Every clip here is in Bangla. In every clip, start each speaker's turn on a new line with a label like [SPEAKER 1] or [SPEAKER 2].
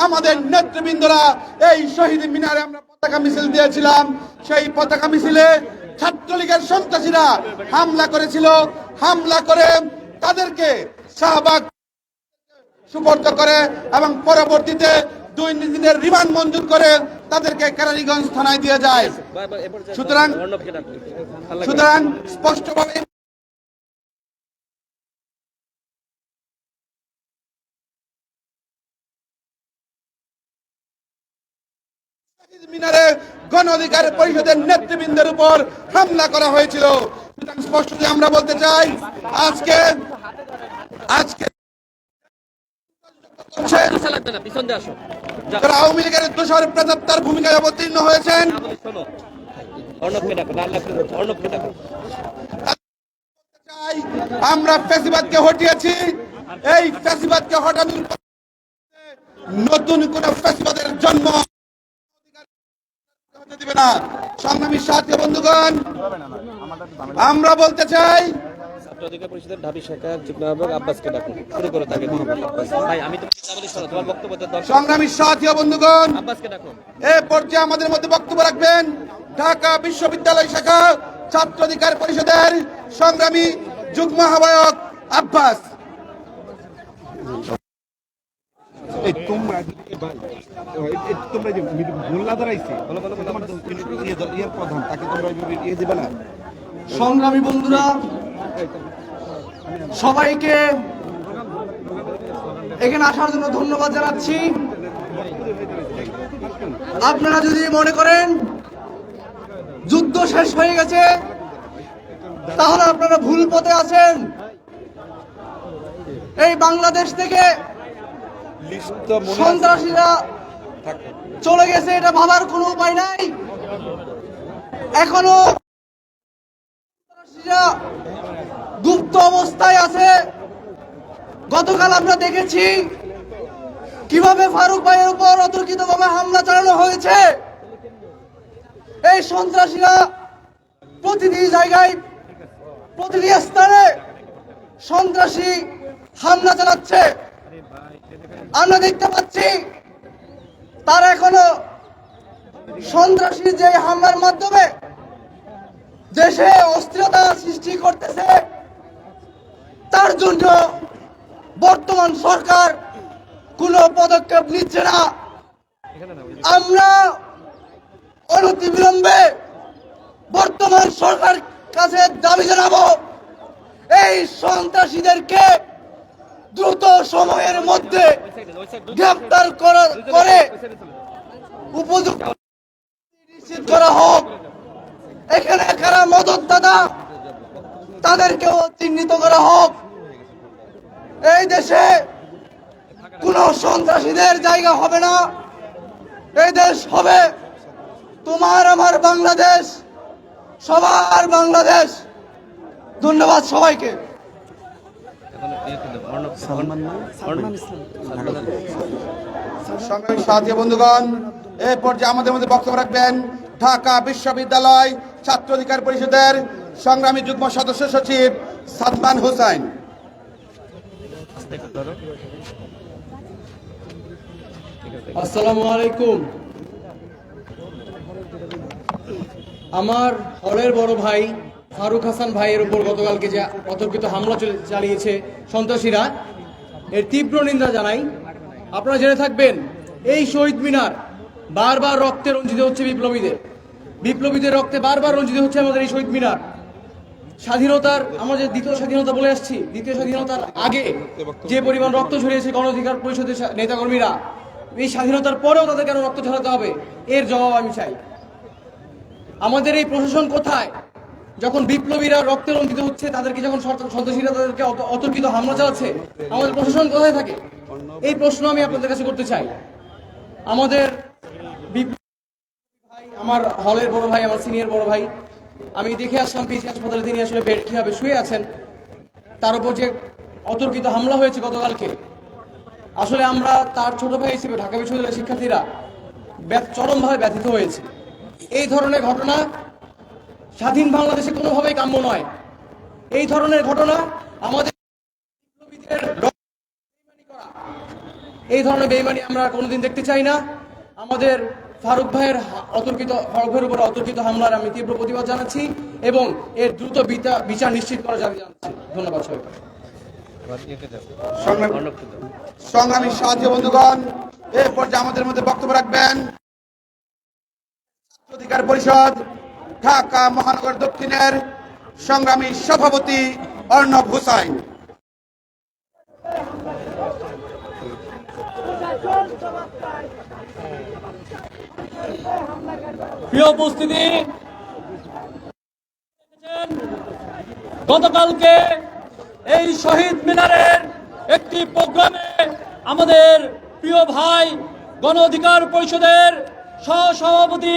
[SPEAKER 1] আমাদের নেতৃবৃন্দরা এই শহীদ মিনারে আমরা পতাকা মিছিল দিয়েছিলাম। সেই পতাকা মিছিলে ছাত্রলীগের সন্ত্রাসীরা হামলা করেছিল। হামলা করে তাদেরকে শাহবাগ সুপর্দ করে এবং পরবর্তীতে 2 দিনের রিমান্ড মঞ্জুর করে তাদেরকে কেরানীগঞ্জ থানায় দিয়ে যায়। সুতরাং স্পষ্টভাবে মিনারে গণ অধিকার পরিষদের নেতৃবৃন্দের উপর হামলা করা হয়েছিল। সুতরাং স্পষ্টতই আমরা বলতে চাই আজকে আওয়ামী লীগের দোষর প্রেতাত্মার ভূমিকায় অবতীর্ণ হয়েছেন। আমরা ফ্যাসিবাদকে হটিয়েছি। এই ফ্যাসিবাদকে হটানোর নতুন কোন ফ্যাসিবাদের জন্ম হতে দিবে না। সংগ্রামী সাথী বন্ধুগণ, আমরা বলতে চাই সংগ্রামী সাথী বন্ধুগণ, এ পর্যায়ে আমাদের মধ্যে বক্তব্য রাখবেন ঢাকা বিশ্ববিদ্যালয় শাখা ছাত্র অধিকার পরিষদের সংগ্রামী যুগ্ম আহ্বায়ক আব্বাস।
[SPEAKER 2] সংগ্রামী বন্ধুরা, সবাইকে এখানে আসার জন্য ধন্যবাদ জানাচ্ছি। আপনারা যদি মনে করেন যুদ্ধ শেষ হয়ে গেছে, তাহলে আপনারা ভুল পথে আছেন। এই বাংলাদেশ থেকে সন্ত্রাসীরা চলে গেছে, এটা ভাবার কোনো উপায় নাই। এখনো সন্ত্রাসীরা গুপ্ত অবস্থায় আছে। গতকাল আমরা দেখেছি কিভাবে ফারুক ভাইয়ের উপর অতর্কিতভাবে হামলা চালানো হয়েছে। এই সন্ত্রাসীরা প্রতিটি জায়গায়, প্রতিটি স্থানে সন্ত্রাসী হামলা চালাচ্ছে। আমরা দেখতে পাচ্ছি তারা এখনো সন্ত্রাসী যে হামলার মাধ্যমে দেশে অস্থিরতা সৃষ্টি করতেছে, তার জন্য বর্তমান সরকার কোনো পদক্ষেপ নিচ্ছে না। আমরা অনতিবিলম্বে বর্তমান সরকার কাছে দাবি জানাবো, এই সন্ত্রাসীদেরকে দ্রুত সময়ের মধ্যে গ্রেফতার করে উপযুক্ত নিশ্চিত করা হোক। এখানে কারা মদতদাতা তাদেরকেও চিহ্নিত করা হোক। এই দেশে কোন সন্ত্রাসীদের জায়গা হবে না। এই দেশ হবে তোমার আমার বাংলাদেশ, সবার বাংলাদেশ। ধন্যবাদ সবাইকে।
[SPEAKER 1] সংগ্রামী সাথী বন্ধুগণ, এ পর্যায়ে আমাদের মধ্যে বক্তব্য রাখবেন ঢাকা বিশ্ববিদ্যালয় ছাত্র অধিকার পরিষদের সংগ্রামী যুগ্ম সদস্য সচিব সাদমান হোসেন।
[SPEAKER 2] আসসালামু আলাইকুম। আমার হলের বড় ভাই ফারুক হাসান ভাইয়ের উপর গতকালকে যে অতর্কিত হামলা চালিয়েছে সন্ত্রাসীরা, এর তীব্র নিন্দা জানাই। আপনারা জেনে থাকবেন, এই শহীদ মিনার বারবার রক্তে রঞ্জিত হচ্ছে। বিপ্লবীদের রক্তে বারবার রঞ্জিত হচ্ছে আমাদের এই শহীদ মিনার। স্বাধীনতার, আমরা যে দ্বিতীয় স্বাধীনতা বলে আসছি, দ্বিতীয় স্বাধীনতার আগে যে পরিমাণ রক্ত ঝরিয়েছে গণ অধিকার পরিষদের নেতাকর্মীরা, এই স্বাধীনতার পরেও তাদের কেন রক্ত ঝরাতে হবে, এর জবাব আমি চাই। আমাদের এই প্রশাসন কোথায়? যখন বিপ্লবীরা রক্তে রঞ্জিত হচ্ছে, তাদেরকে যখন সন্ত্রাসীরা তাদেরকে অতর্কিত হামলা চালাচ্ছে, আমাদের প্রশাসন কোথায় থাকে? এই প্রশ্ন আমি আপনাদের কাছে করতে চাই। আমাদের ভাই, আমার হলের বড় ভাই, আমার সিনিয়র বড় ভাই, আমি দেখে আসলাম পিজি হাসপাতালে তিনি আসলে বেড কিভাবে শুয়ে আছেন, তার উপর যে অতর্কিত হামলা হয়েছে গতকালকে। আসলে আমরা তার ছোট ভাই হিসেবে ঢাকা বিশ্ববিদ্যালয়ের শিক্ষার্থীরা চরমভাবে ব্যথিত হয়েছে। এই ধরনের ঘটনা স্বাধীন বাংলাদেশে কোনোভাবেই কাম্য নয়। এই ধরনের ঘটনা আমাদের এই ধরনের বেইমানি আমরা কোনোদিন দেখতে চাই না। আমাদের ফারুক ভাইয়ের উপর অতর্কিত হামলার আমি তীব্র প্রতিবাদ জানাচ্ছি এবং এর দ্রুত বিচার নিশ্চিত করার দাবি জানাচ্ছি। ধন্যবাদ সবাইকে।
[SPEAKER 1] সংগ্রামী সাথী বন্ধুগণ, এই পর্যায়ে আমাদের মধ্যে বক্তব্য রাখবেন ছাত্র অধিকার পরিষদ ঢাকা মহানগর দক্ষিণের সংগ্রামী সভাপতি অর্ণব হুসাইন।
[SPEAKER 3] প্রিয় উপস্থিতি, গতকালকে এই শহীদ মিনারের একটি প্রোগ্রামে আমাদের প্রিয় ভাই গণ অধিকার পরিষদের সহসভাপতি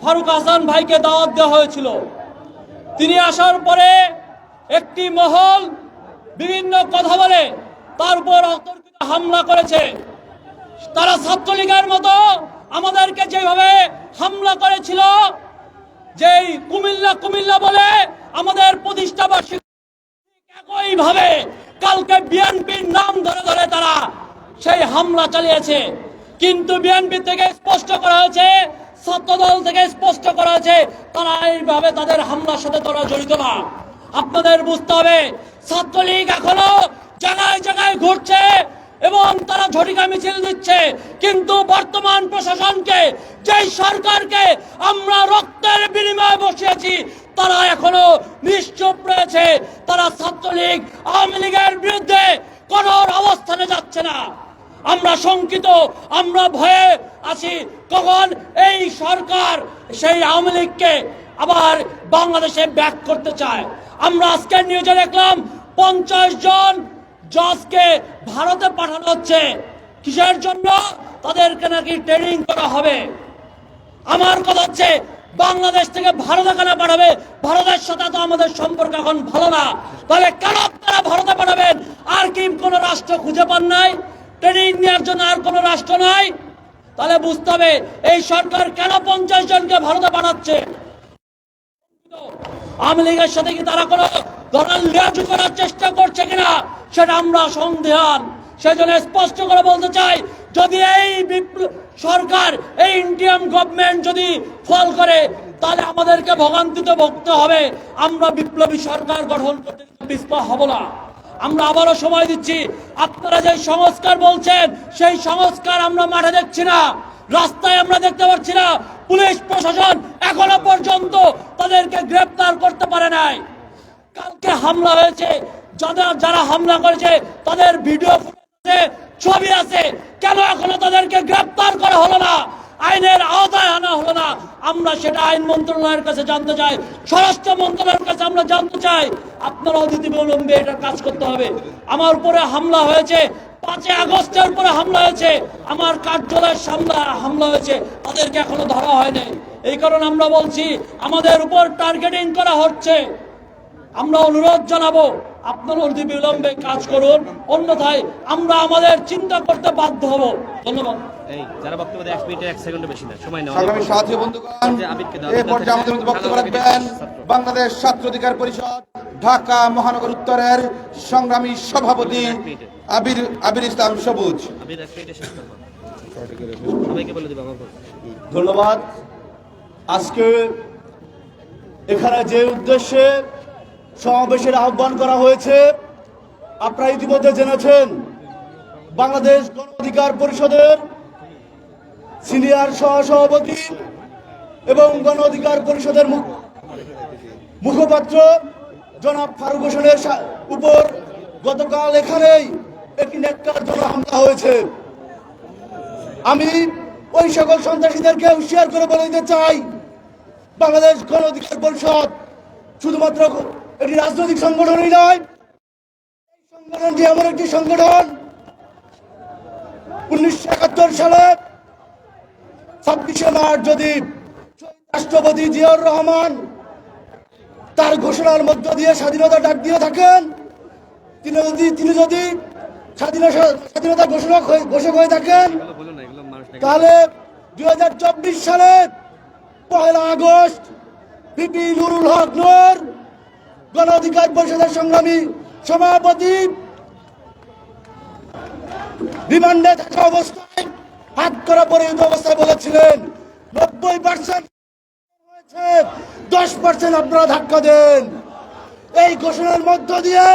[SPEAKER 3] ফারুক হাসান ভাইকে দাওয়াত দেওয়া হয়েছিল। তিনি আসার পরে একটি মহল বিভিন্ন কথা বলে তার উপর অতর্কিত হামলা করেছে। তারা ছাত্রলীগের মতো আমাদেরকে যেভাবে হামলা করেছিল, যেই কুমিল্লা বলে আমাদের প্রতিষ্ঠাবার্ষিকী, একইভাবে কালকে বিএনপির নাম ধরে ধরে তারা সেই হামলা চালিয়েছে। কিন্তু বিএনপি থেকে স্পষ্ট করা হয়েছে, ছাত্রদল থেকে স্পষ্ট করা হয়েছে, তারা এইভাবে তাদের হামলার সাথে তারা জড়িত না। আপনাদের বুঝতে হবে, ছাত্রলীগ এখনো জায়গায় জায়গায় ঘুরছে এবং তারা ঝটিকা মিছিল দিচ্ছে, কিন্তু বর্তমান প্রশাসনকে, যেই সরকারকে আমরা রক্তের বিনিময়ে বসিয়েছি, তারা এখনো নিশ্চুপ রয়েছে। তারা ছাত্রলীগ আওয়ামী লীগের বিরুদ্ধে কঠোর অবস্থানে যাচ্ছে না। আমরা শঙ্কিত, আমরা ভয়ে আছি কখন এই সরকার সেই আওয়ামী লীগকে আবার বাংলাদেশে ব্যাক করতে চায়। আমরা আজকে নিউজে দেখলাম 50 জন জজকে ভারতে পাঠানো হচ্ছে। কিসের জন্য? তাদেরকে নাকি ট্রেনিং করা হবে। আমার কথা হচ্ছে, বাংলাদেশ থেকে ভারতে কেন পাঠাবে? ভারতের সাথে তো আমাদের সম্পর্ক এখন ভালো না, তাহলে কেন তারা ভারতে পাঠাবেন? আর কি কোন রাষ্ট্র খুঁজে পান নাই ট্রেনিং নেওয়ার জন্য? আর কোন রাষ্ট্র নাই? তাহলে বুঝতে হবে এই সরকার কেন 50 জনকে ভারতে পাঠাচ্ছে। আওয়ামী লীগের সাথে কি তারা কোনো ধরনের লিয়াজু করার চেষ্টা করছে কিনা সেটা আমরা সন্দেহান। সেজন্য স্পষ্ট করে বলতে চাই, যদি এই সরকার, এই ইন্ডিয়ান গভর্নমেন্ট যদি ফল করে, তাহলে আমাদেরকে ভোগান্তিতে ভুগতে হবে। আমরা বিপ্লবী সরকার গঠন করতে পিছপা হব না। আমরা আবারও সময় দিচ্ছি। আপনারা যে সংস্কার বলছেন, সেই সংস্কার আমরা মাঠে দেখছি না, রাস্তায় আমরা দেখতে পাচ্ছি না। পুলিশ প্রশাসন এখনো পর্যন্ত তাদেরকে গ্রেফতার করতে পারে নাই। কালকে হামলা হয়েছে, যারা হামলা করেছে তাদের ভিডিও ছবি আছে, কেন এখনো তাদেরকে গ্রেফতার করা হলো না, আইনের আওতায় আনা হলো না? আমরা সেটা আইন মন্ত্রণালয়ের কাছে জানতে চাই, স্বরাষ্ট্র মন্ত্রণালয়ের কাছে আমরা জানতে চাই। আপনারা অনতিবিলম্বে এটা কাজ করতে হবে। আমার উপরে হামলা হয়েছে, 5 আগস্টের উপরে হামলা হয়েছে, আমার কার্যালয়ের সামনে হামলা হয়েছে, তাদেরকে এখনো ধরা হয়নি। এই কারণে আমরা বলছি, আমাদের উপর টার্গেটিং করা হচ্ছে। আমরা অনুরোধ জানাবো, আপনারা অতি বিলম্বে কাজ করুন, অন্যথায় আমরা আমাদের চিন্তা করতে বাধ্য হব। ধন্যবাদ।
[SPEAKER 4] যারা বক্তব্য দেয় 1 মিনিটে 1 সেকেন্ড বেশি না, সময় নেওয়া।
[SPEAKER 1] সংগ্রামী সাথী বন্ধুগণ, এই পর্যায়ে আমাদের মধ্যে বক্তব্য রাখবেন বাংলাদেশ ছাত্র অধিকার পরিষদ ঢাকা মহানগর উত্তরের সংগ্রামী সভাপতি আবির ইসলাম সবুজ।
[SPEAKER 4] সবাইকে বলে দিব আমাকে।
[SPEAKER 5] ধন্যবাদ। আজকে এখানে যে উদ্দেশ্যে সমাবেশের আহ্বান করা হয়েছে, আপনারা ইতিমধ্যে জেনেছেন। বাংলাদেশ গণ অধিকার পরিষদের সিনিয়র সহসভাপতি এবং গণ অধিকার পরিষদের মুখপাত্র জনাব ফারুক হোসেনের উপর গতকাল এখানেই একটি ন্যাক্কারজনক হামলা হয়েছে। আমি ওই সকল সন্ত্রাসীদেরকে হুঁশিয়ার করে বলে দিতে চাই, বাংলাদেশ গণ অধিকার পরিষদ শুধুমাত্র একটি রাজনৈতিক সংগঠনই নয়, এই সংগঠনটি এমন একটি সংগঠন 1971 সালে 26শে মার্চ যদি রাষ্ট্রপতি জিয়াউর রহমান তার ঘোষণার মধ্য দিয়ে স্বাধীনতা ডাক দিয়ে থাকেন, তিনি যদি স্বাধীনতা ঘোষক হয়ে থাকেন, তাহলে 2024 সালে 1 আগস্ট পিপি নুরুল হক নূর গণ অধিকার পরিষদের সংগ্রামী সভাপতি রিমান্ডে থাকা অবস্থায় হাত করা পরিহিত অবস্থায় বলেছিলেন 90% হয়েছে, 10% আপনারা ধাক্কা দেন। এই ঘোষণার মধ্য দিয়ে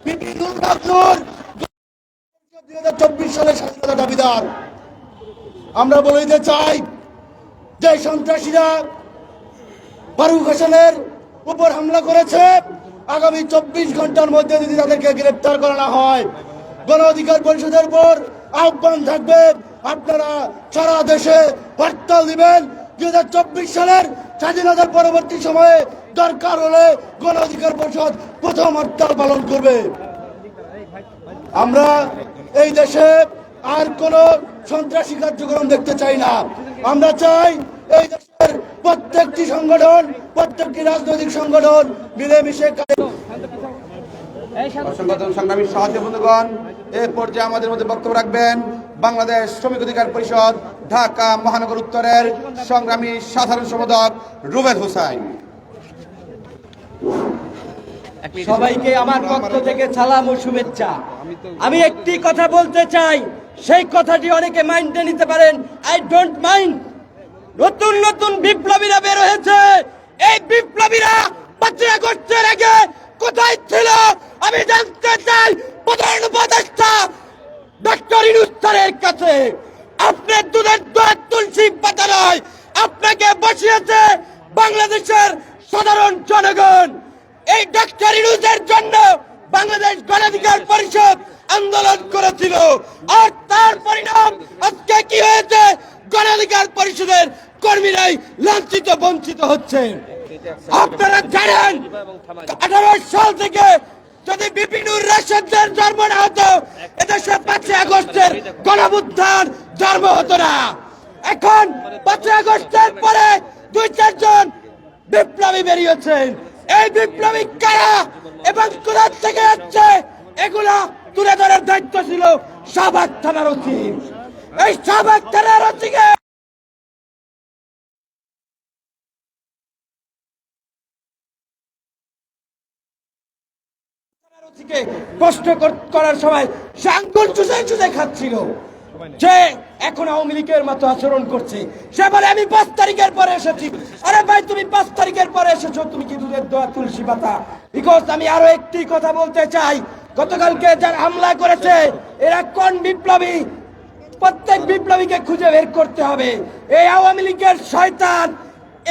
[SPEAKER 5] বিপিন নূর 2024 সালের স্বাধীনতা দাবিদার। আমরা বলে দিতে চাই যে সন্ত্রাসীরা ফারুক হাসানের উপর হামলা করেছে, আগামী 24 ঘন্টার মধ্যে যদি তাদেরকে গ্রেপ্তার করা না হয়, গণ অধিকার পরিষদের উপর আহ্বান থাকবে আপনারা সারা দেশে হরতাল দিবেন। 2024 সালের স্বাধীনতার পরবর্তী সময়ে দরকার হলে গণ অধিকার পরিষদ প্রথম হরতাল পালন করবে। আমরা এই দেশে আর কোন সন্ত্রাসী কার্যক্রম দেখতে চাই না। আমরা চাই এই দেশের প্রত্যেকটি সংগঠন, প্রত্যেকটি রাজনৈতিক সংগঠন মিলেমিশে
[SPEAKER 1] সংগঠন সংগ্রামী সাহায্য বন্ধুগণ, এ পর্যায়ে আমাদের মধ্যে বক্তব্য রাখবেন বাংলাদেশ শ্রমিক অধিকার পরিষদ ঢাকা মহানগর উত্তরের সংগ্রামী সাধারণ সম্পাদক রুবেল হোসেন।
[SPEAKER 6] সবাইকে আমার পক্ষ থেকে সালাম ও শুভেচ্ছা। আমি একটি কথা বলতে চাই, সেই কথাটি অনেকে মাইন্ডে নিতে পারেন, আই ডোন্ট মাইন্ড। নতুন নতুন বিপ্লবীরা বের হয়েছে, এই বিপ্লবীরা 5 আগস্টের আগে কোথায় ছিল আমি জানতে চাই। প্রধান উপদেষ্টা ডক্টর ইউনূস স্যারের কাছে আপনার দুধের দোয়ার তুলসী পাতা নয়, আপনাকে বসিয়েছে বাংলাদেশের সাধারণ জনগণ। এই ডক্টর ইউনূসের জন্য বাংলাদেশ গণ অধিকার পরিষদ আন্দোলন করেছিল, আর তার পরিণাম আজকে কি হয়েছে? গণ অধিকার পরিষদের কর্মীরাই লাঞ্ছিত বঞ্চিত হচ্ছে। আপনারা জানেন 18 সাল থেকে যদি বিপিনুর রাশেদের জন্ম না হতো, এদেশে 5 আগস্টের গণঅভ্যুত্থান জন্ম হতো না। এখন 5 আগস্টের পরে 2-4 জন বিপ্লবী বেরিয়েছেন। এই বিপ্লবী কারা এবং কোথা থেকে আসছে এগুলা তুলে ধরার দায়িত্ব ছিল শাহবাগ থানার ওসি। এই শাহবাগ থানার ওসিকে কষ্ট করার সময় সে আঙ্গুল চুষে খাচ্ছিল, যে এখন আওয়ামী লীগের মতো আচরণ করছে। সে বলে আমি 5 তারিখের পরে এসেছি। আরে ভাই, তুমি 5 তারিখের পরে এসেছো, তুমি কি দুধের দোয়া তুলসী পাতা? বিকজ আমি আরো একটি কথা বলতে চাই, গতকালকে যারা হামলা করেছে এরা কোন বিপ্লবী? প্রত্যেক বিপ্লবীকে খুঁজে বের করতে হবে। এই আওয়ামী লীগের শয়তান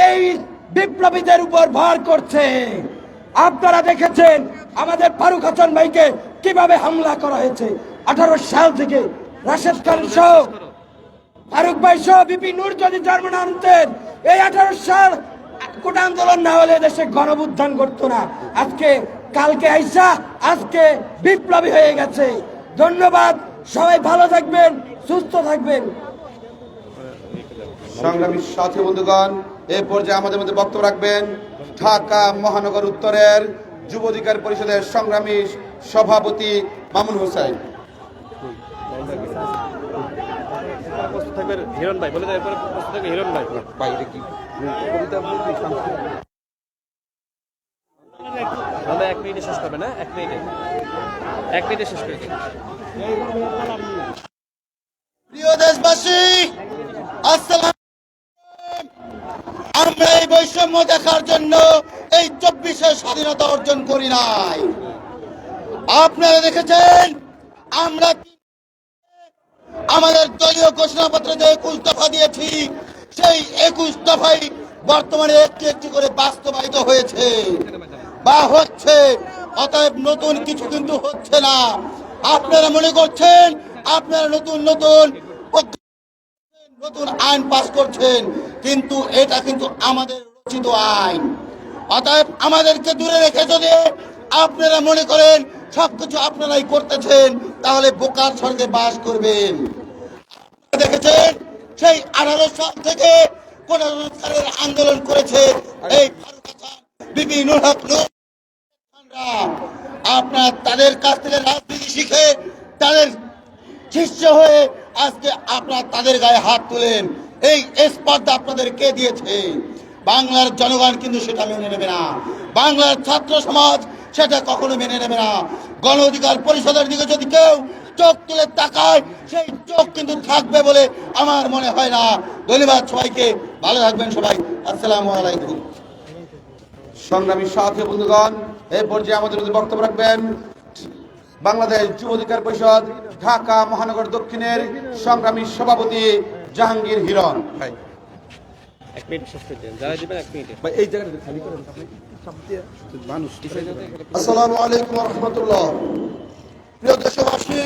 [SPEAKER 6] এই বিপ্লবীদের উপর ভর করছে। আপনারা দেখেছেন আমাদের ফারুক হাসান ভাইকে কিভাবে হামলা করা হয়েছে। 18 সাল থেকে রাশেদ খান সহ ফারুক ভাই সহ বিপিন নূর যদি জন্ম না নিতেন, এই 18 সাল কোটা আন্দোলন না হলে দেশে গণঅভ্যুত্থান করতো না। আজকে কালকে আইসা আজকে বিপ্লবী হয়ে গেছে। ধন্যবাদ, সবাই ভালো থাকবেন, সুস্থ থাকবেন।
[SPEAKER 1] সংগ্রামী সাথী বন্ধুগণ, এ পর্যায়ে আমাদের মধ্যে বক্তব্য রাখবেন ঢাকা মহানগর উত্তরের যুব অধিকার পরিষদের সংগ্রামী সভাপতি মামুন হোসেন।
[SPEAKER 4] প্রস্তুত থাকবেন হিরণ ভাই, বলে দেয় প্রস্তুত থাকবে হিরণ ভাই। বাইরে কি আমরা 1 মিনিটে শেষ করবে না? 1 মিনিটে শেষ করে দিন।
[SPEAKER 5] প্রিয় দেশবাসী, আসসালাম। আমরা এই বৈষম্য দেখার জন্য এই 24 স্বাধীনতা অর্জন করি নাই। আপনারা দেখেছেন আমরা আমাদের দলীয় ঘোষণাপত্রে যে 21 দফা দিয়েছি, সেই 21 দফাই বর্তমানে একটি একটি করে বাস্তবায়িত হয়েছে বা হচ্ছে। অতএব নতুন কিছু কিন্তু হচ্ছে না। আপনারা মনে করছেন আপনারা নতুন আইন পাস করছেন, কিন্তু এটা কিন্তু আমাদের রচিত আইন। অতএব আমাদেরকে দূরে রেখে যদি আপনারা মনে করেন সবকিছু আপনারাই করতেছেন, তাহলে বোকার স্বর্গে বাস করবেন। দেখেছেন সেই 18 সাল থেকে কোন সরকারের আন্দোলন করেছে এই ফারুক হাসান, বিপিন হক নূর। আপনারা তাদের কাছ থেকে রাজনীতি শিখে তাদের শিষ্য হয়ে আজকে আপনারা তাদের গায়ে হাত তুলেন। এই স্পর্ধা আপনাদের কে দিয়েছে? বাংলার জনগণ কিন্তু সেটা মেনে নেবে না। বাংলার ছাত্র সমাজ সেটা কখনো মেনে নেবে না। গণ অধিকার পরিষদের দিকে যদি কেউ চোখ তুলে তাকায় সেই চোখ কিন্তু থাকবে বলে আমার মনে হয় না। ধন্যবাদ সবাইকে, ভালো থাকবেন সবাই। আসসালামু আলাইকুম।
[SPEAKER 1] সংগ্রামী সাথী বন্ধুগণ, এই পর্যায়ে আমাদের মধ্যে বক্তব্য রাখবেন বাংলাদেশ যুব অধিকার পরিষদ ঢাকা মহানগর দক্ষিণের সংগ্রামী সভাপতি জাহাঙ্গীর হিরণ।
[SPEAKER 4] এক মিনিট শেষ করে দিন, যারা দিবেন 1 মিনিটে।
[SPEAKER 1] এই জায়গাটা খালি করেন আপনি।
[SPEAKER 5] আসসালামু আলাইকুম ওয়া রাহমাতুল্লাহ। প্রিয় দেশবাসী,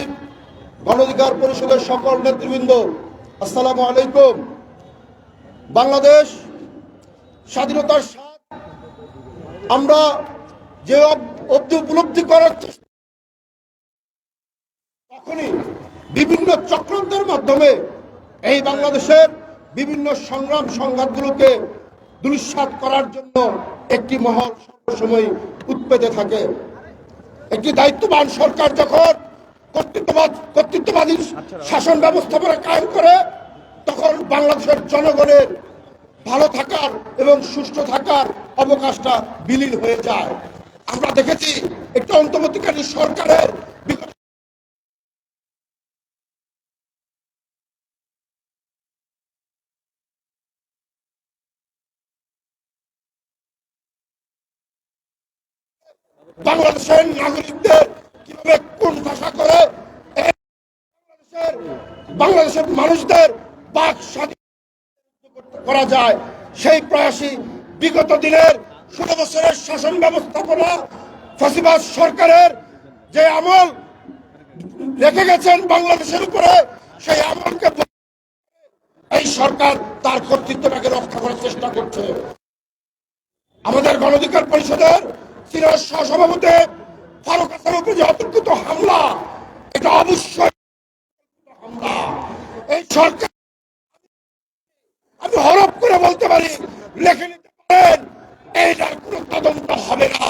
[SPEAKER 5] গণ অধিকার পরিষদের সকল নেতৃবৃন্দ, আসসালামু আলাইকুম। বাংলাদেশ স্বাধীনতার স্বাদ আমরা যে অবধি উপলব্ধি করার চেষ্টা, তখনই বিভিন্ন চক্রান্তের মাধ্যমে এই বাংলাদেশের বিভিন্ন সংগ্রাম সংঘাতগুলোকে দুলিশ্বাত করার জন্য একটি মহল সবসময় উৎপেতে থাকে। একটি দায়িত্ববান সরকার যখন কর্তৃত্ববাদী শাসন ব্যবস্থাপনা কায়েম করে, তখন বাংলাদেশের জনগণের ভালো থাকার এবং সুষ্ঠু থাকার অবকাশটা বিলীন হয়ে যায়। আমরা দেখেছি একটি অন্তর্বর্তীকালীন সরকারের বাংলাদেশের নাগরিকদের কিভাবে কোন ভাষা করে বাংলাদেশের মানুষদের বাক স্বাধীনতা করা যায়, সেই প্রয়াসী বিগত দিনের 16 বছরের শাসন ব্যবস্থাপনা ফ্যাসিবাদ সরকারের যে আমল রেখে গেছেন বাংলাদেশের উপরে, সেই আমলকে এই সরকার তার কর্তৃত্বটাকে রক্ষা করার চেষ্টা করছে। আমাদের গণ অধিকার পরিষদের সিনিয়র সহসভাপতি ফারুক হাসানের উপর যে অতর্কিত হামলা, এটা অবশ্যই হামলা। এই সরকার, আমি হরফ করে বলতে পারি, লিখে নিতে পারেন, এইটার কোনো তদন্ত হবে না।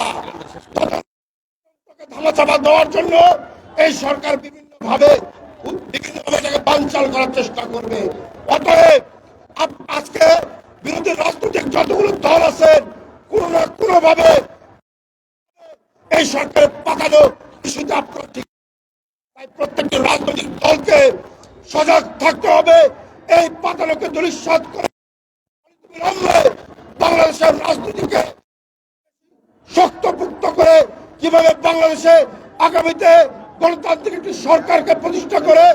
[SPEAKER 5] তদন্তকে ধামাচাপা দেওয়ার জন্য এই সরকার বিভিন্নভাবে এটাকে বানচাল করার চেষ্টা করবে। অতএব আজকে বিরোধী রাজনৈতিক যতগুলো দল আছেন, কোনো না কোনো ভাবে এই সরকারের পাতানো ইস্যুতে আপনারা ঠিক, তাই প্রত্যেকটি রাজনৈতিক দলকে সজাগ থাকতে হবে। এই পাতানোকে দুলিশ্বাত করে বাংলাদেশের রাজনীতিকে শক্তপুক্ত করে কিভাবে বাংলাদেশে আগামীতে গণতান্ত্রিক একটি সরকারকে প্রতিষ্ঠা করে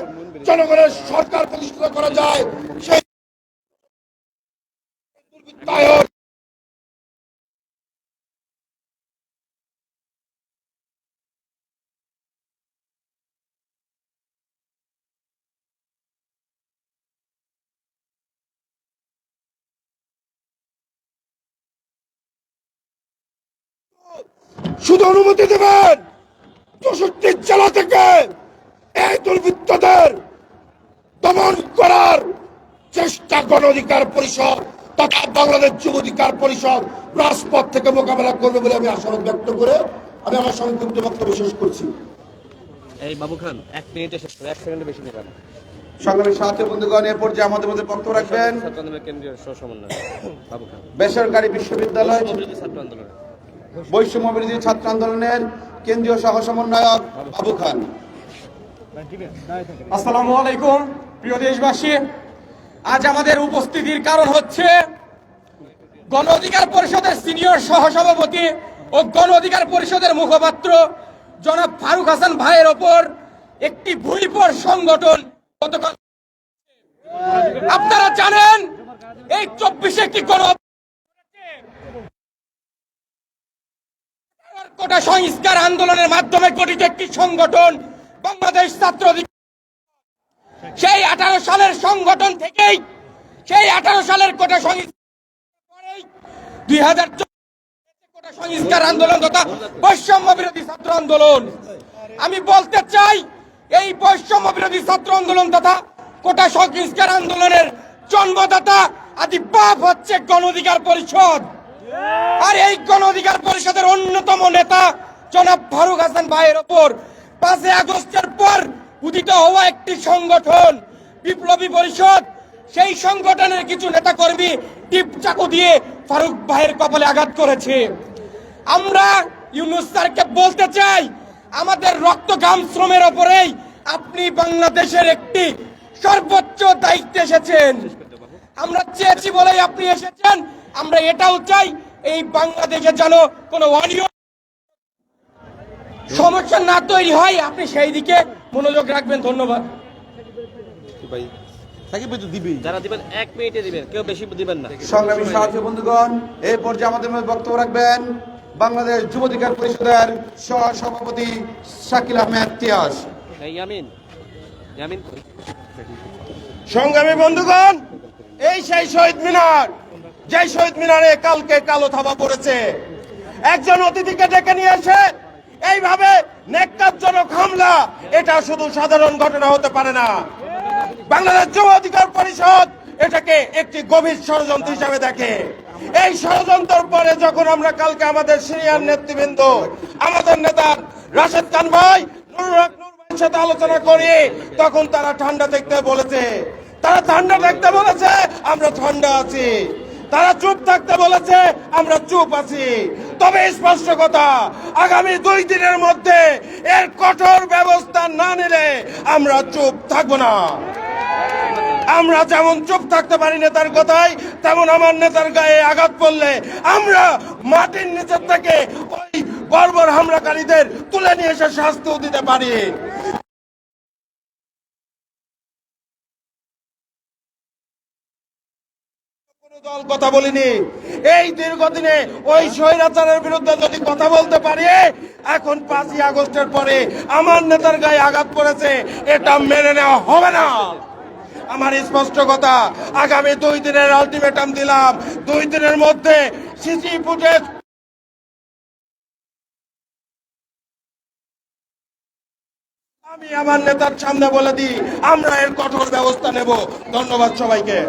[SPEAKER 5] জনগণের সরকার প্রতিষ্ঠা করা যায়, সেই দুর্বৃত্তায়ন শুধু অনুমতি দেবেন 64 জেলা থেকে এই দুর্বৃত্তদের দমন করার চেষ্টা গণ অধিকার পরিষদ তথা বাংলাদেশ যুব অধিকার পরিষদ রাজপথ থেকে মোকাবেলা করবে বলে আমি আশাবাদ ব্যক্ত করে আমি আমার সংক্ষিপ্ত বক্তব্য শেষ করছি।
[SPEAKER 4] এই বাবু খান 1 মিনিটে শেষ করে, 1 সেকেন্ডে বেশি নেবেন।
[SPEAKER 1] সংগ্রামী সাথী বন্ধুগণ, এ পর্যায়ে আমাদের মধ্যে বক্তব্য রাখবেন
[SPEAKER 4] ছাত্র আন্দোলনের কেন্দ্রীয় সহ সমন্বয়ক বাবু খান,
[SPEAKER 1] বেসরকারি বিশ্ববিদ্যালয়
[SPEAKER 4] বিরোধী ছাত্র আন্দোলনের
[SPEAKER 1] বৈষম্য বিরোধী ছাত্র আন্দোলনের কেন্দ্রীয় সহ সমন্বয়ক বাবু খান।
[SPEAKER 2] আসসালামু আলাইকুম প্রিয় দেশবাসী, আজ আমাদের উপস্থিতির কারণ হচ্ছে গণ অধিকার পরিষদের সিনিয়র সহসভাপতি ও গণ অধিকার পরিষদের মুখপাত্র জনাব ফারুক হাসান ভাইয়ের ওপর একটি ভুইপর সংগঠন গতকাল, আপনারা জানেন এই 24 একটি কোটা সংস্কার আন্দোলনের মাধ্যমে গঠিত একটি সংগঠন বাংলাদেশ ছাত্র অধিকার, সেই 18 সালের সংগঠন থেকেই, সেই 18 সালের কোটা সংস্কার 2014 কোটা সংস্কার আন্দোলন তথা বৈষম্য বিরোধী ছাত্র আন্দোলন। আমি বলতে চাই, এই বৈষম্য বিরোধী ছাত্র আন্দোলন তথা কোটা সংস্কার আন্দোলনের জন্মদাতা আদি বাপ হচ্ছে গণ অধিকার পরিষদ। আর এই গণ অধিকার পরিষদের অন্যতম নেতা জনাব ফারুক হাসান ভাইয়ের ওপর 5 আগস্টের পর উদিত হওয়া একটি সংগঠন বিপ্লবী পরিষদ, সেই সংগঠনের কিছু নেতাকর্মী টিপ চাকু দিয়ে ফারুক ভাইয়ের কপালে আঘাত করেছে। আমরা ইউনূস স্যারকে বলতে চাই, আমাদের রক্ত ঘাম শ্রমের ওপরেই
[SPEAKER 6] আপনি বাংলাদেশের একটি সর্বোচ্চ দায়িত্বে এসেছেন। আমরা চেয়েছি বলেই আপনি এসেছেন। আমরা এটাও চাই এই বাংলাদেশে যেন কোনো অনিয়ম সমস্যা না তৈরি হয়, আপনি সেই দিকে মনোযোগ রাখবেন। ধন্যবাদ।
[SPEAKER 4] যারা দিবেন 1 মিনিটে দিবেন, কেউ বেশি দিবেন না।
[SPEAKER 1] সংগ্রামী সাথী বন্ধুগণ, এই পর্যায়ে আমাদের মধ্যে বক্তব্য রাখবেন বাংলাদেশ যুব অধিকার পরিষদের সহ-সভাপতি শাকিল আহমেদ তিয়াস।
[SPEAKER 4] ইয়ামিন ইয়ামিন
[SPEAKER 5] সংগ্রামী বন্ধুগণ, এই সেই শহীদ মিনার, যে শহীদ মিনারে কালকে কালো থাবা পড়েছে। একজন অতিথিকে ডেকে নিয়ে এসে এইভাবে নেককারজনক হামলা, এটা শুধু সাধারণ ঘটনা হতে পারে না। বাংলাদেশ যুব অধিকার পরিষদ এটাকে একটি গভীর ষড়যন্ত্র হিসাবে দেখে। এই ষড়যন্ত্রের পরে যখন আমরা কালকে আমাদের সিনিয়র নেতৃবৃন্দ, আমাদের নেতা রাশেদ খান ভাই, নুরুল হক নূর ভাইয়ের সাথে আলোচনা করি, তখন তারা ঠান্ডা দেখতে বলেছে। তারা ঠান্ডা দেখতে বলেছে, আমরা ঠান্ডা আছি। তারা চুপ থাকতে বলেছে, আমরা চুপ আছি। তবে স্পষ্ট কথা, আগামী 2 দিনের মধ্যে এর কঠোর ব্যবস্থা না নিলে আমরা চুপ থাকবো না। আমরা যেমন চুপ থাকতে পারি নেতার কথায়, তেমন আমার নেতার গায়ে আঘাত পড়লে আমরা মাটির নিচের থেকে ওই বর্বর হামলাকারীদের তুলে নিয়ে এসে শাস্তিও দিতে পারি। দল কথা বলিনি। এই দীর্ঘদিনে ওই স্বৈরাচারের বিরুদ্ধে যদি কথা বলতে পারি, এখন 5ই আগস্টের পরে আমার নেতার গায়ে আঘাত পড়েছে, এটা মেনে নেওয়া হবে না। আমার স্পষ্ট কথা, আগামী 2 দিনের আলটিমেটাম দিলাম। 2 দিনের মধ্যে সিসি ফুটেজ আমি আমার নেতার সামনে বলে দিই, আমরা এর কঠোর ব্যবস্থা নেব। ধন্যবাদ সবাইকে।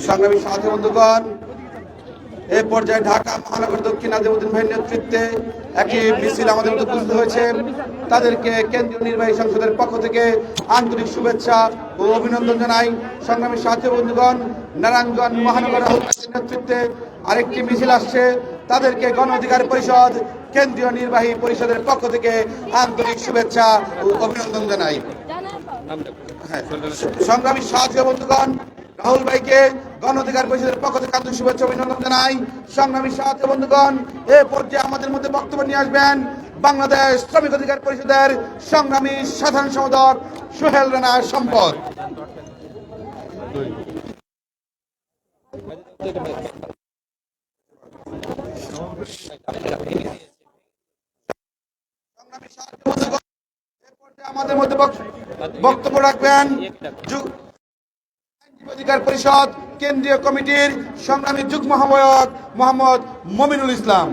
[SPEAKER 1] সংগ্রামী সাথী বন্ধুগণ, এই পর্যায়ে ঢাকা মহানগর দক্ষিণ নাজিমউদ্দিন ভাইয়ের নেতৃত্বে একটি মিছিল আমাদের মধ্যে উপস্থিত হয়েছে। তাদেরকে কেন্দ্রীয় নির্বাহী সংসদের পক্ষ থেকে আন্তরিক শুভেচ্ছা ও অভিনন্দন জানাই। সংগ্রামী সাথী বন্ধুগণ, নারায়ণগঞ্জ মহানগর রাহুল ভাইয়ের নেতৃত্বে আরেকটি মিছিল আসছে। তাদেরকে গণ অধিকার পরিষদ কেন্দ্রীয় নির্বাহী পরিষদের পক্ষ থেকে আন্তরিক শুভেচ্ছা ও অভিনন্দন জানাই। সংগ্রামী সাথী বন্ধুগণ, রাহুল ভাইকে গণ অধিকার পরিষদের পক্ষ থেকে আন্তরিক শুভেচ্ছা অভিনন্দন জানাই। সংগ্রামী সাথী বন্ধুগণ, এ পর্যায়ে আমাদের মধ্যে বক্তব্য নিয়ে আসবেন বাংলাদেশ শ্রমিক অধিকার পরিষদের সংগ্রামী সাধারণ সম্পাদক সোহেল রানা সম্পদ। আমাদের মধ্যে বক্তব্য রাখবেন অধিকার পরিষদ কেন্দ্রীয় কমিটির সংগ্রামী যুগ্ম আহ্বায়ক মোহাম্মদ মমিনুল ইসলাম।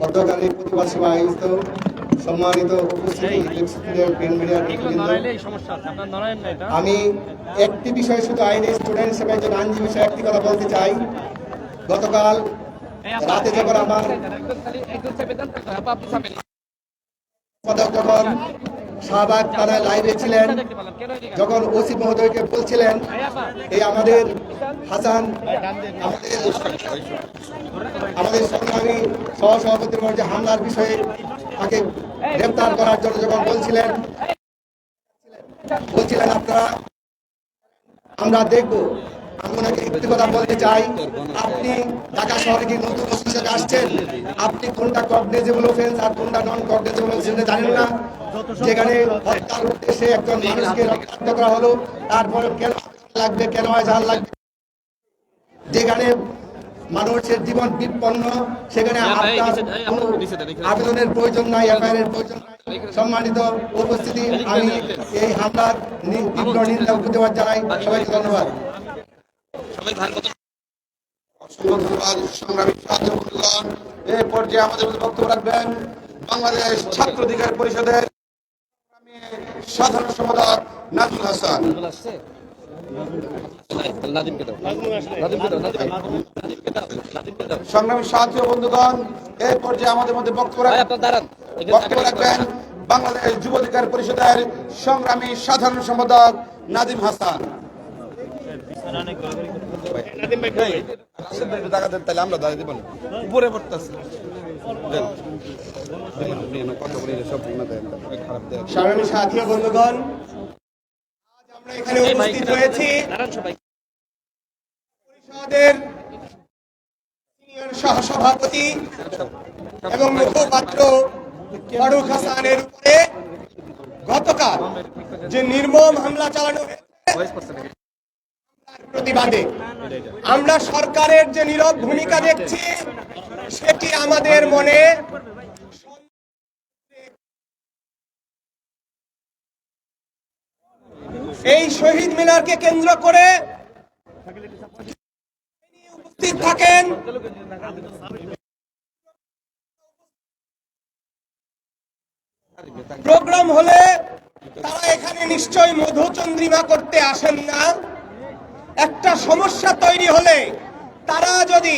[SPEAKER 7] গতকাল প্রতিবাদ সভা আয়োজিত সম্মানিত আমি একটি বিষয় শুধু আইনে স্টুডেন্ট হিসেবে একজন আইনজীবী হিসেবে একটি কথা বলতে চাই। গতকাল রাতে যখন আমার যখন শাহবাগ থানায় লাইভে ছিলেন, যখন ওসি মহোদয়কে বলছিলেন এই আমাদের হাসান আমাদের সংগ্রামী সহসভাপতির মধ্যে হামলার বিষয়ে তাকে গ্রেপ্তার করার জন্য যখন বলছিলেন আপনারা আমরা দেখব। আমি ওনাকে একটি কথা বলতে চাই, আপনি ঢাকা শহরে কি নতুন হিসেবে আসছেন? আপনি কোনটা কগনিজেবল অফেন্স আর কোনটা নন কগনিজেবল অফেন্স জানেন না? যেখানে হত্যার উদ্দেশ্যে একজন মানুষকে রক্তাক্ত করা হলো, তারপরে কেন লাগবে, কেন আজহার লাগবে? যেখানে মানুষের জীবন বিপন্ন, সেখানে আবেদনের প্রয়োজন নাই, এফআইআর প্রয়োজন নাই। সম্মানিত উপস্থিতি, আমি এই হামলার তীব্র নিন্দা প্রতিবাদ জানাই। সবাইকে ধন্যবাদ।
[SPEAKER 1] সংগ্রামী সাথী বন্ধুগণ, এই পর্যায়ে আমাদের মধ্যে বক্তব্য রাখবেন বাংলাদেশ ছাত্র অধিকার পরিষদের সাধারণ সম্পাদক নাজমুল হাসান। সংগ্রামী সাথী বন্ধুগণ, এই পর্যায়ে আমাদের মধ্যে বক্তব্য রাখবেন বাংলাদেশ যুব অধিকার পরিষদের সংগ্রামী সাধারণ সম্পাদক নাদিম হাসান। তাহলে আমরা দাঁড়িয়ে দেবেন উপরে পড়তেছি।
[SPEAKER 7] সংগ্রামী সাথী ও বন্ধুগণ, আজ আমরা এখানে উপস্থিত হয়েছি পরিষদের সিনিয়র সহসভাপতি এবং মুখপাত্র ফারুক হাসানের উপরে গতকাল যে নির্মম হামলা চালানো হয়েছে তার প্রতিবাদে আমরা সরকারের যে নীরব ভূমিকা দেখছি সেটি আমাদের মনে এই শহীদ মিনারকে কেন্দ্র করে উপস্থিত থাকেন প্রোগ্রাম হলে তারা এখানে নিশ্চয়ই মধুচন্দ্রিমা করতে আসেন না। একটা সমস্যা তৈরি হলে তারা যদি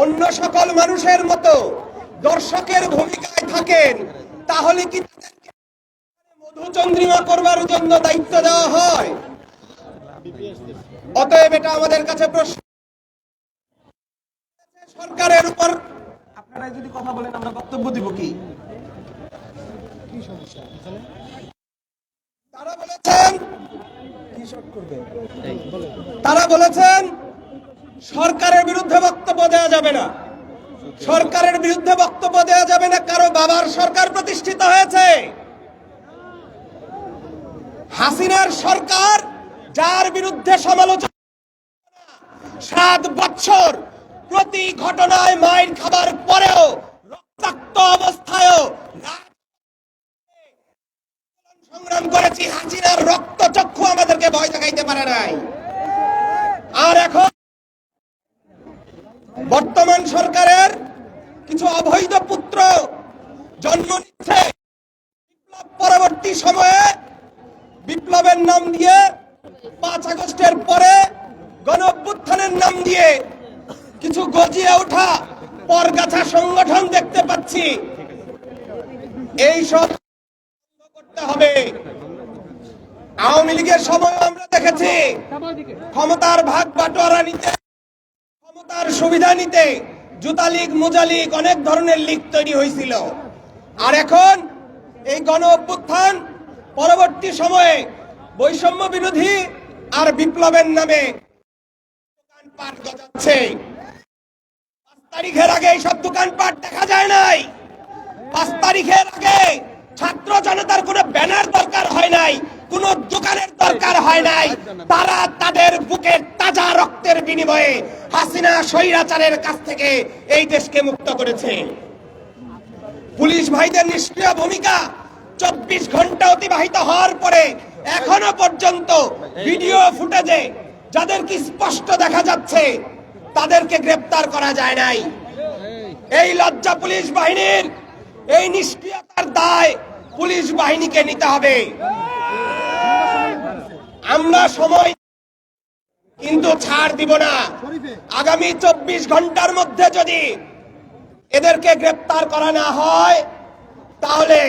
[SPEAKER 7] অন্য সকল মানুষের মতো দর্শকের ভূমিকায় থাকেন তাহলে কি তাদেরকে মধুচন্দ্রিমা করবার জন্য দায়িত্ব দেওয়া হয়? অতএব এটা আমাদের কাছে প্রশ্ন। সরকারের উপর আপনারা যদি কথা বলেন আমরা বক্তব্য দিব কি? তারা বলেছেন সরকারের বিরুদ্ধে বক্তব্য দেওয়া যাবে না, সরকারের বিরুদ্ধে বক্তব্য দেওয়া যাবে না। কারো বাবার সরকার প্রতিষ্ঠিত হয়েছে, হাসিনার সরকার, যার বিরুদ্ধে সমালোচনা 7 বছর প্রতি ঘটনায় মাইর খাবার পরেও রক্তাক্ত অবস্থায়ও সংগ্রাম করেছি। হাসিনার রক্তচক্ষু আমাদেরকে ভয় দেখাইতে পারে নাই। আর এখন বর্তমান সরকারের কিছু অবৈধ পুত্র জন্ম নিচ্ছে। বিপ্লব পরবর্তী সময়ে বিপ্লবের নাম দিয়ে 5 আগস্টের পরে গণ অভ্যুত্থানের নাম দিয়ে কিছু গজিয়ে ওঠা পরগাছা সংগঠন দেখতে পাচ্ছি। এই সব করতে হবে। আওয়ামী লীগের সময় আমরা দেখেছি ক্ষমতার ভাগ বাটোয়ারা নিতে, ক্ষমতার সুবিধা নিতে জুতা লীগ, মোজা লীগ, অনেক ধরনের লীগ তৈরি হয়েছিল। আর এখন এই গণ অভ্যুত্থান পরবর্তী সময়ে বৈষম্য বিরোধী আর বিপ্লবের নামে দোকানপাট গজাচ্ছে। 5 তারিখের আগে এইসব দোকানপাট দেখা যায় নাই। 5 তারিখের আগে ছাত্র জনতার কোনো ব্যানার দরকার হয় নাই, কোনো দোকানের দরকার হয় নাই। তারা তাদের বুকের তাজা রক্তের বিনিময়ে হাসিনা স্বৈরাচারের কাছ থেকে এই দেশকে মুক্ত করেছে। পুলিশ ভাইদের নিষ্ক্রিয় ভূমিকা 24 ঘন্টা অতিবাহিত হওয়ার পরে এখনো পর্যন্ত ভিডিও ফুটেজে যাদেরকে স্পষ্ট দেখা যাচ্ছে তাদেরকে গ্রেফতার করা যায় নাই। এই লজ্জা পুলিশ বাহিনীর, এই নিষ্ক্রিয়তার দায় পুলিশ বাহিনীকে নিতে হবে। আমরা সময় কিন্তু ছাড় দিব না। আগামী 24 ঘন্টার মধ্যে যদি এদেরকে গ্রেফতার করা না হয় তাহলে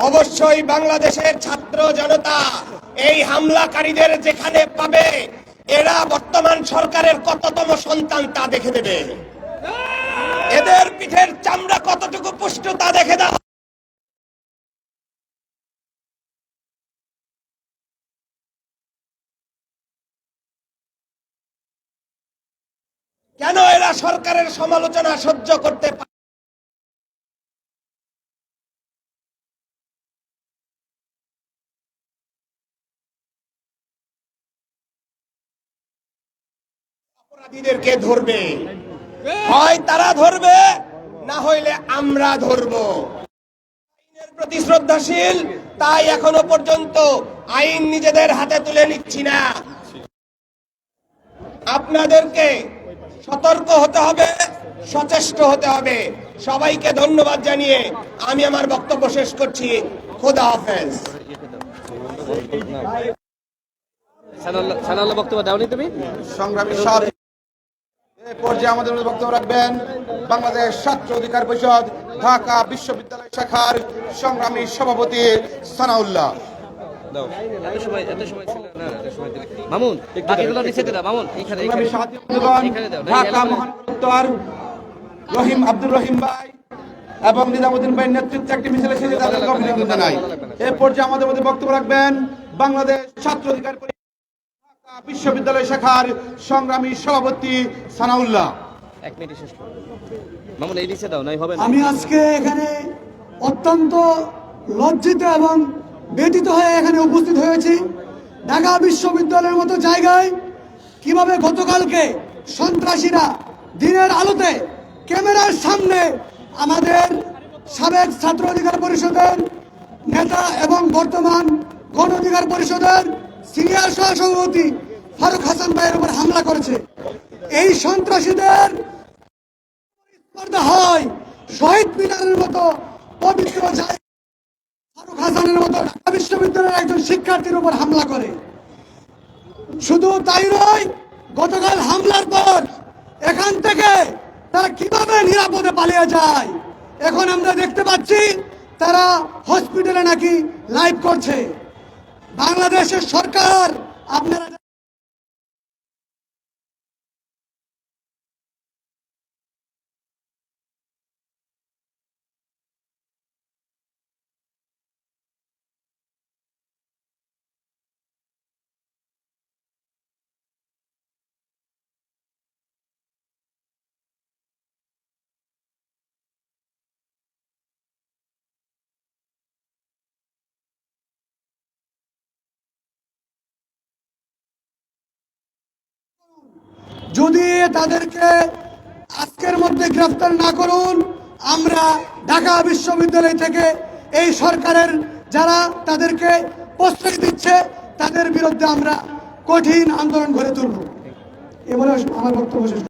[SPEAKER 7] অবশ্যই বাংলাদেশের ছাত্র জনতা এই হামলাকারীদের যেখানে পাবে এরা বর্তমান সরকারের কততম সন্তান তা দেখে দেবে। এদের পিঠের চামড়া কতটুকু পুষ্ট তা দেখে দাও। কেন এরা সরকারের সমালোচনা সহ্য করতে পারে? অপরাধীদেরকে ধরবে, হয় তারা ধরবে না হইলে আমরা ধরবো। আইনের প্রতি শ্রদ্ধাশীল, তাই এখনো পর্যন্ত আইন নিজেদের হাতে তুলে নিচ্ছি না। আপনাদেরকে সতর্ক হতে হবে, সচেষ্ট হতে হবে। সবাইকে ধন্যবাদ জানিয়ে আমি আমার বক্তব্য শেষ করছি। খোদা হাফেজ।
[SPEAKER 4] সানাল্লাহ বক্তব্য দাওনি তুমি?
[SPEAKER 1] সংগ্রামী সাথী, এই পর্যায়ে আমাদের মধ্যে বক্তব্য রাখবেন বাংলাদেশ ছাত্র অধিকার পরিষদ ঢাকা বিশ্ববিদ্যালয় শাখার সংগ্রামী সভাপতি সানাউল্লাহ।
[SPEAKER 4] দাও এত সময় ছিল না, এত সময় দিলে মামুন বাকিগুলো নিচে দাও মামুন, এখানে
[SPEAKER 1] সংগ্রামী সাথী বন্ধুগণ,
[SPEAKER 4] এখানে দাও,
[SPEAKER 1] ঢাকা মহানগর উত্তর রহিম আব্দুর রহিম ভাই এবং নিজামুদ্দিন ভাইয়ের নেতৃত্বে একটি মিছিল এসেছে, তাদেরকে অভিনন্দন জানাই। এই পর্যায়ে আমাদের মধ্যে বক্তব্য রাখবেন বাংলাদেশ ছাত্র অধিকার পরিষদ ঢাকা বিশ্ববিদ্যালয় শাখার সংগ্রামী সভাপতি সানাউল্লাহ।
[SPEAKER 4] 1 মিনিট শেষ করো মামুন, এই নিচে দাও, নাই হবে না।
[SPEAKER 8] আমি আজকে এখানে অত্যন্ত লজ্জিত এবং ব্যথিত হয়ে এখানে উপস্থিত হয়েছি। ঢাকা বিশ্ববিদ্যালয়ের মতো জায়গায় কিভাবে গতকালকে সন্ত্রাসীরা দিনের আলোতে ক্যামেরার সামনে আমাদের সাবেক ছাত্র অধিকার পরিষদের নেতা এবং বর্তমান গণ অধিকার পরিষদের সিনিয়র সহসভাপতি ফারুক হাসান ভাইয়ের উপর হামলা করেছে। এই সন্ত্রাসীদের স্পর্ধা হয় শহীদ মিনারের মতো পবিত্র জায়গা ফারুক হাসানের মতো ঢাকা বিশ্ববিদ্যালয়ের একজন শিক্ষার্থীর উপর হামলা করে। শুধু তাই নয়, গতকাল হামলার পর এখান থেকে তারা কিভাবে নিরাপদে পালিয়ে যায় এখন আমরা দেখতে পাচ্ছি। তারা হসপিটালে নাকি লাইভ করছে। বাংলাদেশের সরকার আপনারা যদি তাদেরকে আজকের মধ্যে গ্রেফতার না করুন, আমরা ঢাকা বিশ্ববিদ্যালয় থেকে এই সরকারের যারা তাদেরকে প্রশ্রয় দিচ্ছে তাদের বিরুদ্ধে আমরা কঠিন আন্দোলন গড়ে তুলব। এবারে আমার বক্তব্য শেষ।